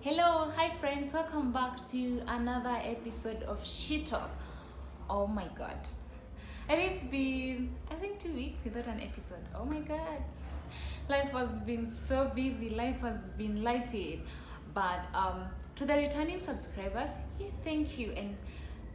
Hello, hi friends, welcome back to another episode of Shee Talk. Oh my god. And it's been, I think, 2 weeks without an episode. Oh my god. Life has been so busy, life has been lifey. But to the returning subscribers, yeah, thank you. And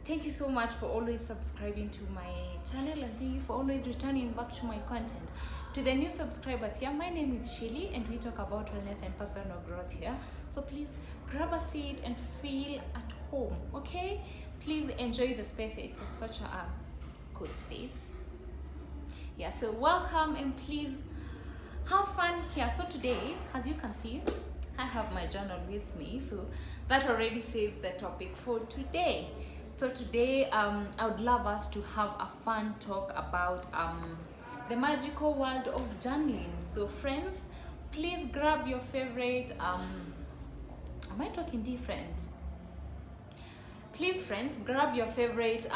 thank you so much for always subscribing to my channel, and thank you for always returning back to my content. To the new subscribers here, my name is Shee and we talk about wellness and personal growth here. So please grab a seat and feel at home, okay? Please enjoy the space. It's such a good space. Yeah, so welcome and please have fun here. So today, as you can see, I have my journal with me, so that already says the topic for today. So today, I would love us to have a fun talk about the magical world of journaling. So friends, please grab your favorite, am I talking different? Please friends, grab your favorite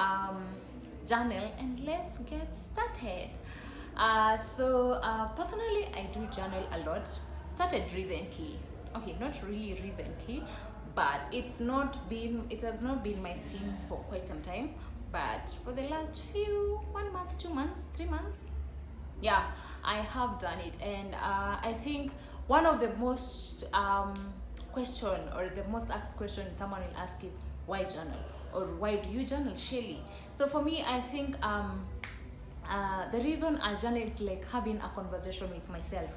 journal and let's get started. Personally, I do journal a lot. Started recently. Okay, not really recently, but it has not been my thing for quite some time. But for the last 1 month, 2 months, 3 months, yeah, I have done it. And I think one of the most question, or the most asked question someone will ask is, why journal, or why do you journal, Shelley? So for me, I think the reason I journal is like having a conversation with myself.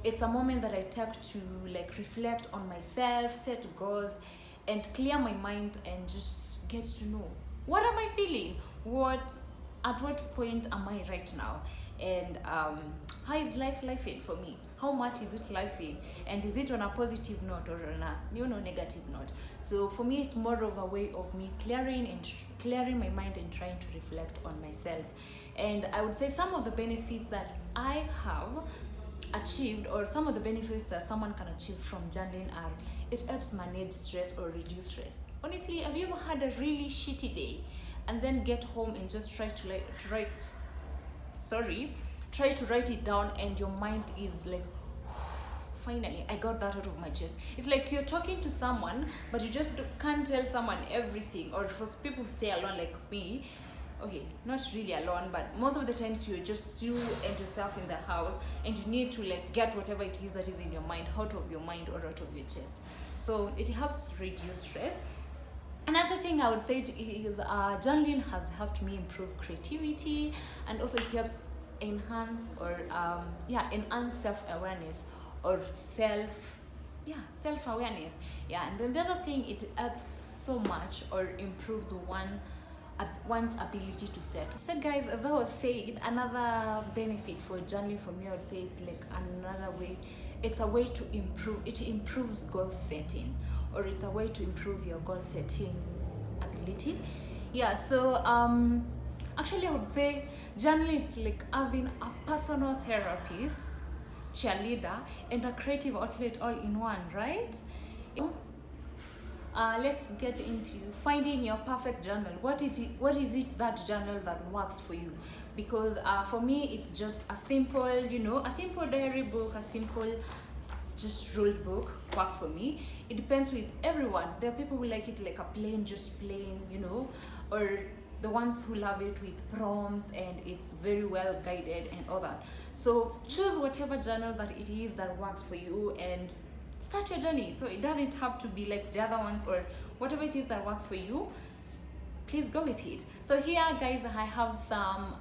It's a moment that I take to like reflect on myself, set goals, and clear my mind, and just get to know what am I feeling, at what point am I right now, and how is life lifing for me? How much is it lifing, and is it on a positive note or on a negative note? So for me, it's more of a way of me clearing my mind and trying to reflect on myself. And I would say some of the benefits that I have achieved, or some of the benefits that someone can achieve from journaling, are it helps manage stress or reduce stress. Honestly, have you ever had a really shitty day and then get home and just try to write it down, and your mind is like, finally I got that out of my chest. It's like you're talking to someone, but you just can't tell someone everything. Or for people who stay alone like me, okay, not really alone, but most of the times you're just you and yourself in the house, and you need to like get whatever it is that is in your mind out of your mind or out of your chest. So it helps reduce stress. Another thing I would say is journaling has helped me improve creativity, and also it helps enhance self-awareness, or self-awareness. Yeah, and then the other thing, it helps so much, or improves one's ability to settle. So guys, as I was saying, another benefit for journaling for me, I would say it's like another way. It's a way to improve. It improves goal setting, or it's a way to improve your goal setting ability. Yeah. So actually, I would say journaling is like having a personal therapist, cheerleader, and a creative outlet all in one, right? Let's get into finding your perfect journal. What is it that journal that works for you? Because for me, it's just a simple diary book, a simple just ruled book works for me. It depends with everyone. There are people who like it like a plain, or the ones who love it with prompts and it's very well guided and all that. So choose whatever journal that it is that works for you, and start your journey. So it doesn't have to be like the other ones, or whatever it is that works for you, please go with it. So here guys, I have some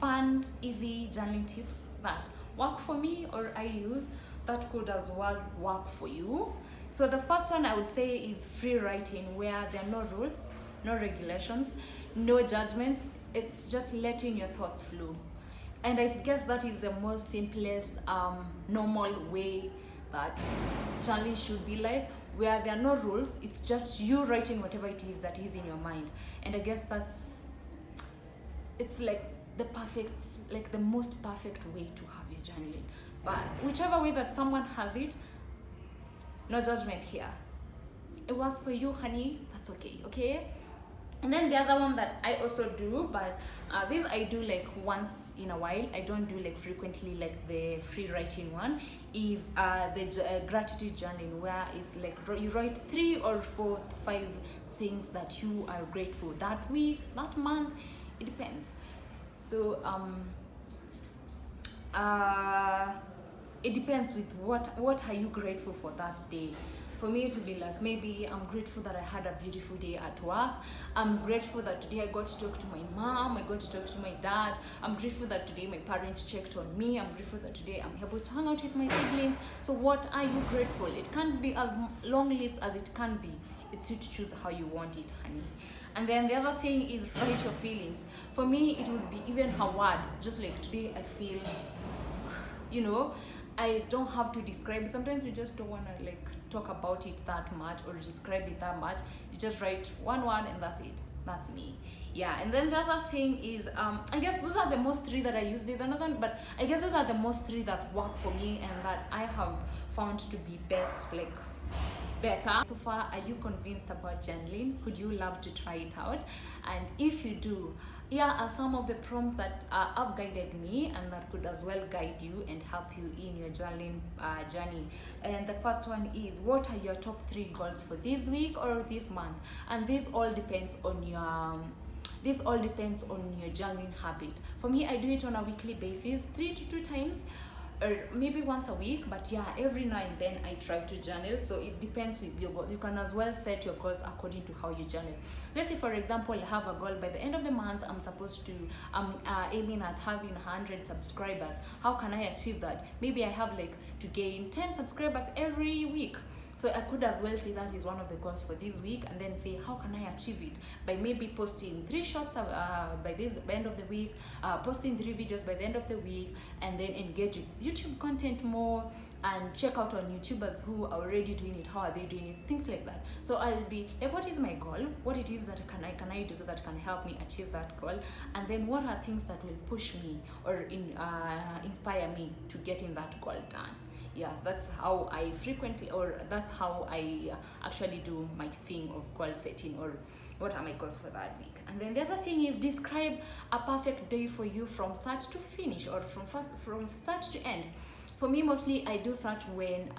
fun, easy journaling tips that work for me, or I use, that could as well work for you. So the first one I would say is free writing, where there are no rules, no regulations, no judgments. It's just letting your thoughts flow. And I guess that is the most simplest, normal way that journaling should be like, where there are no rules. It's just you writing whatever it is that is in your mind. And I guess it's like the most perfect way to have your journaling. But whichever way that someone has it, no judgment here. It works for you, honey, that's okay, okay? And then the other one that I also do, but this I do like once in a while, I don't do like frequently, like the free writing one, is the gratitude journaling, where it's like you write 3 or 4, 5 things that you are grateful that week, that month, it depends. So it depends with what are you grateful for that day. For me to be like, maybe I'm grateful that I had a beautiful day at work. I'm grateful that today I got to talk to my mom, I got to talk to my dad. I'm grateful that today my parents checked on me. I'm grateful that today I'm able to hang out with my siblings. So what are you grateful? It can't be as long list as it can be. It's you to choose how you want it, honey. And then the other thing is write your feelings. For me, it would be even a word, just like today I feel, I don't have to describe it. Sometimes you just don't want to like talk about it that much or describe it that much. You just write one word and that's it. That's me. Yeah. And then the other thing is, I guess those are the most 3 that I use. There's another one, but I guess those are the most 3 that work for me and that I have found to be best, like better. So far, are you convinced about journaling? Would you love to try it out? And if you do, here are some of the prompts that have guided me and that could as well guide you and help you in your journaling journey. And the first one is, what are your top 3 goals for this week or this month? And this all depends on your journaling habit. For me, I do it on a weekly basis, 3 to 2 times, or maybe once a week, but yeah, every now and then I try to journal. So it depends with your goal. You can as well set your goals according to how you journal. Let's say, for example, I have a goal by the end of the month. I'm aiming at having 100 subscribers. How can I achieve that? Maybe I have like to gain 10 subscribers every week. So I could as well say that is one of the goals for this week, and then say, how can I achieve it? By maybe posting 3 shorts by the end of the week, posting 3 videos by the end of the week, and then engage with YouTube content more, and check out on YouTubers who are already doing it. How are they doing it? Things like that. So I'll be like, what is my goal? What it is that can I do that can help me achieve that goal? And then what are things that will push me or inspire me to getting that goal done? Yeah, that's how I actually do my thing of goal setting, or what are my goals for that week. And then the other thing is, describe a perfect day for you from start to finish, or from start to end. For me, mostly I do such when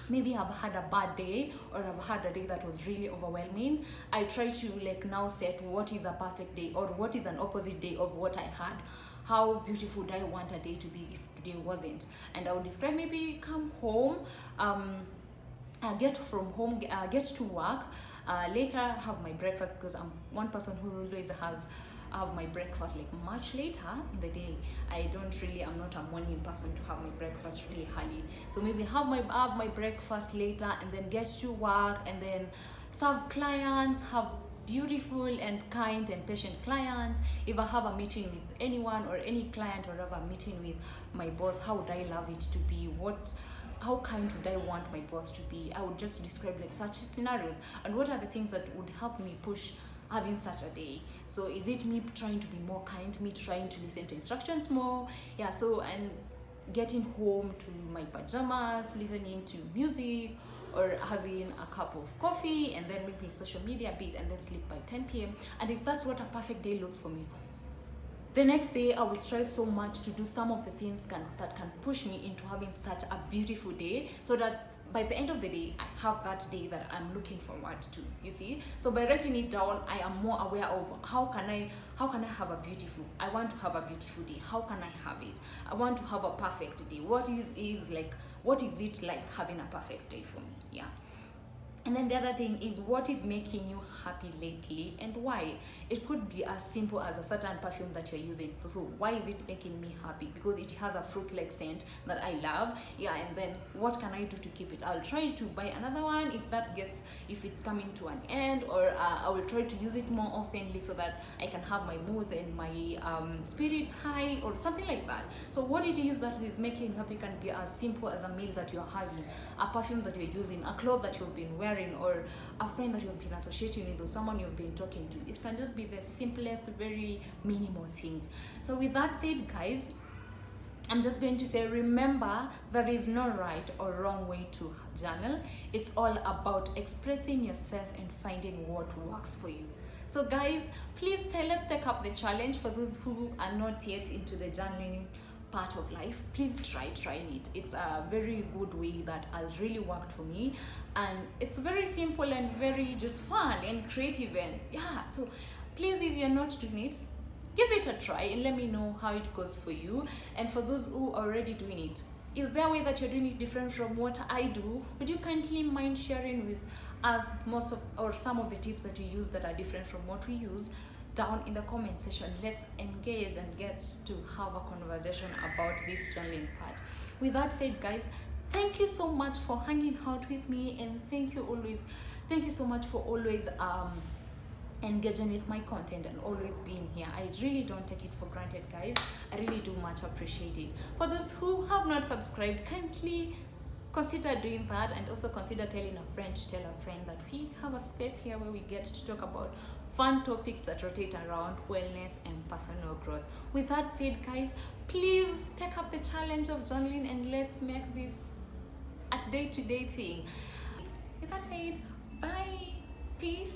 maybe I've had a bad day, or I've had a day that was really overwhelming. I try to like now set what is a perfect day, or what is an opposite day of what I had. How beautiful do I want a day to be if today wasn't? And I would describe, maybe come home, get to work, later have my breakfast, because I'm one person who always have my breakfast like much later in the day. I'm not a morning person to have my breakfast really early. So maybe have my breakfast later, and then get to work, and then serve clients, have beautiful and kind and patient clients. If I have a meeting with anyone or any client, or have a meeting with my boss, how would I love it to be? How kind would I want my boss to be? I would just describe like such scenarios, and what are the things that would help me push having such a day. So is it me trying to be more kind, me trying to listen to instructions more? Yeah, so, and getting home to my pajamas, listening to music, or having a cup of coffee, and then maybe social media a bit, and then sleep by 10 p.m. And if that's what a perfect day looks for me, the next day I will strive so much to do some of the things that can push me into having such a beautiful day, so that by the end of the day, I have that day that I'm looking forward to, you see? So by writing it down, I am more aware of how can I have a beautiful, I want to have a beautiful day. How can I have it? I want to have a perfect day. What is it like having a perfect day for me? Yeah. And then the other thing is, what is making you happy lately and why? It could be as simple as a certain perfume that you're using. So why is it making me happy? Because it has a fruit-like scent that I love. Yeah, and then what can I do to keep it? I'll try to buy another one if it's coming to an end, or I will try to use it more oftenly so that I can have my moods and my spirits high, or something like that. So what it is that is making you happy can be as simple as a meal that you're having, a perfume that you're using, a cloth that you've been wearing, or a friend that you've been associating with, or someone you've been talking to. It can just be the simplest, very minimal things. So with that said, guys, I'm just going to say, remember, there is no right or wrong way to journal. It's all about expressing yourself and finding what works for you. So guys, please let's take up the challenge. For those who are not yet into the journaling part of life, please try it. It's a very good way that has really worked for me, and it's very simple and very just fun and creative, and yeah, so please, if you're not doing it, give it a try and let me know how it goes for you. And for those who are already doing it, is there a way that you're doing it different from what I do? Would you kindly mind sharing with us most of or some of the tips that you use that are different from what we use down in the comment section? Let's engage and get to have a conversation about this journaling part. With that said, guys, thank you so much for hanging out with me, and thank you so much for always engaging with my content and always being here. I really don't take it for granted, guys. I really do much appreciate it. For those who have not subscribed, kindly consider doing that, and also consider telling a friend to tell a friend that we have a space here where we get to talk about fun topics that rotate around wellness and personal growth. With that said, guys, please take up the challenge of journaling and let's make this a day-to-day thing. With that said, bye, peace.